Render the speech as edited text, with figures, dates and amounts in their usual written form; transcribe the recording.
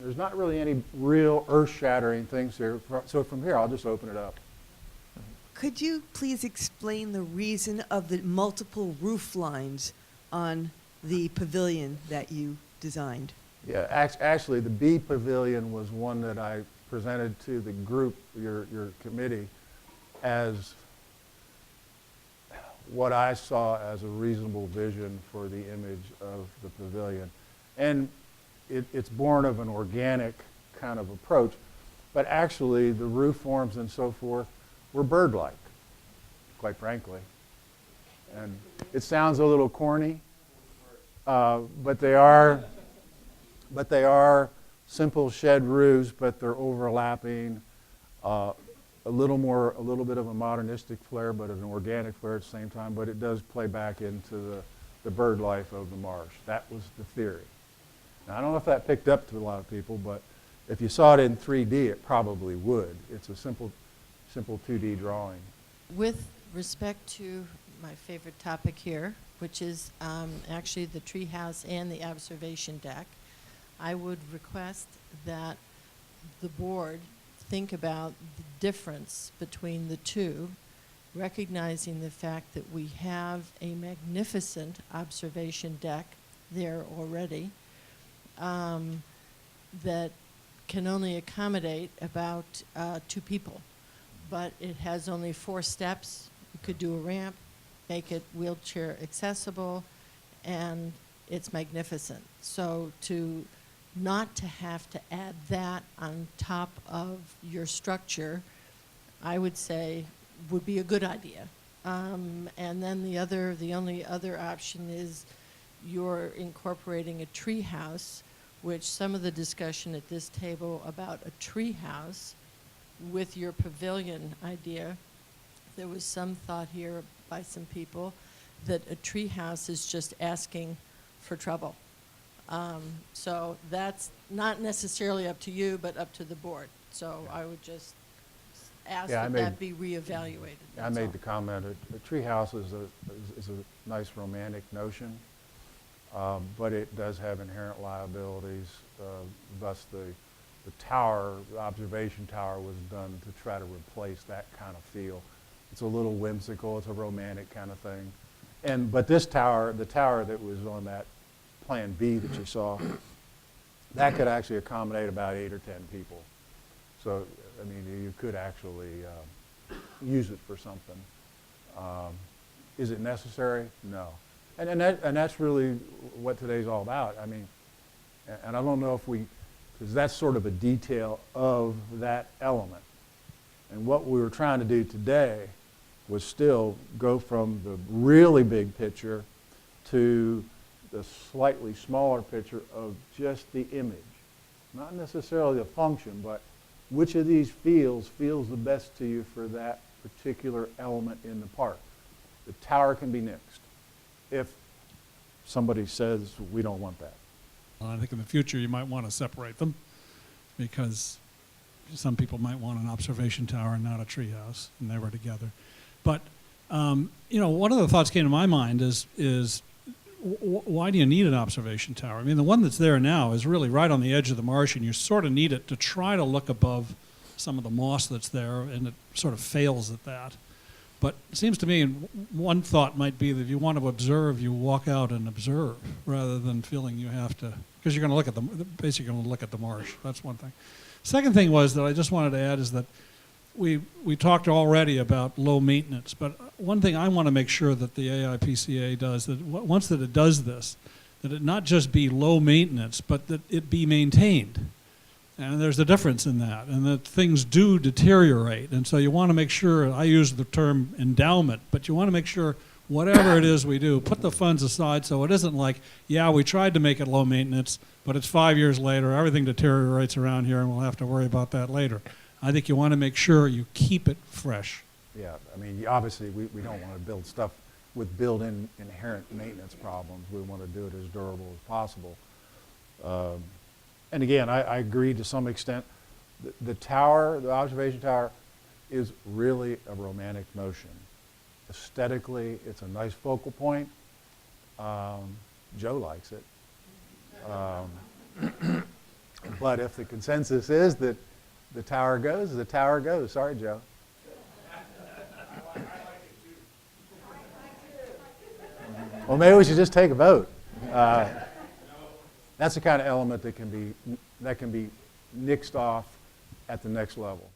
There's not really any real earth-shattering things here. So from here, I'll just open it up. Could you please explain the reason of the multiple roof lines on the pavilion that you designed? Yeah, actually, the B Pavilion was one that I presented to the group, your committee, as what I saw as a reasonable vision for the image of the pavilion. And it's born of an organic kind of approach, but actually the roof forms and so forth were bird-like, quite frankly. And it sounds a little corny, but they are simple shed roofs, but they're overlapping. A little bit of a modernistic flair, but an organic flair at the same time. But it does play back into the bird life of the marsh. That was the theory. Now, I don't know if that picked up to a lot of people, but if you saw it in 3D, it probably would. It's a simple 2D drawing. With respect to my favorite topic here, which is actually the treehouse and the observation deck, I would request that the board think about the difference between the two, recognizing the fact that we have a magnificent observation deck there already that can only accommodate about 2 people. But it has only 4 steps. You could do a ramp, make it wheelchair accessible, and it's magnificent. So not to have to add that on top of your structure, I would say would be a good idea. And then the only other option is you're incorporating a tree house, which some of the discussion at this table about a tree house with your pavilion idea, there was some thought here by some people that a tree house is just asking for trouble. So that's not necessarily up to you, but up to the board. So I would just ask that be reevaluated. I made the comment, a tree house is a nice romantic notion, but it does have inherent liabilities. Thus the tower, the observation tower, was done to try to replace that kind of feel. It's a little whimsical, it's a romantic kind of thing. But this tower, the tower that was on that Plan B that you saw, that could actually accommodate about 8 or 10 people. So, I mean, you could actually use it for something. Is it necessary? No. And that's really what today's all about. I mean, and I don't know if because that's sort of a detail of that element. And what we were trying to do today was still go from the really big picture to the slightly smaller picture of just the image. Not necessarily the function, but which of these feels the best to you for that particular element in the park. The tower can be nixed if somebody says we don't want that. Well, I think in the future you might want to separate them, because some people might want an observation tower and not a treehouse, and they were together. But one of the thoughts came to my mind is why do you need an observation tower? I mean, the one that's there now is really right on the edge of the marsh, and you sort of need it to try to look above some of the moss that's there, and it sort of fails at that. But it seems to me one thought might be that if you want to observe, you walk out and observe rather than feeling you have to, because you're going to look at basically going to look at the marsh. That's one thing. Second thing was that I just wanted to add is that we talked already about low maintenance, but one thing I want to make sure that the AIPCA does, that once that it does this, that it not just be low maintenance, but that it be maintained. And there's a difference in that, and that things do deteriorate. And so you want to make sure, I use the term endowment, but you want to make sure whatever it is we do, put the funds aside so it isn't like, yeah, we tried to make it low maintenance, but it's 5 years later, everything deteriorates around here and we'll have to worry about that later. I think you want to make sure you keep it fresh. Yeah, I mean, obviously we don't want to build stuff with built-in inherent maintenance problems. We want to do it as durable as possible. And again, I agree to some extent. The tower, the observation tower, is really a romantic notion. Aesthetically, it's a nice focal point. Joe likes it. But if the consensus is that the tower goes, the tower goes. Sorry, Joe. Well, maybe we should just take a vote. That's the kind of element that can be nixed off at the next level.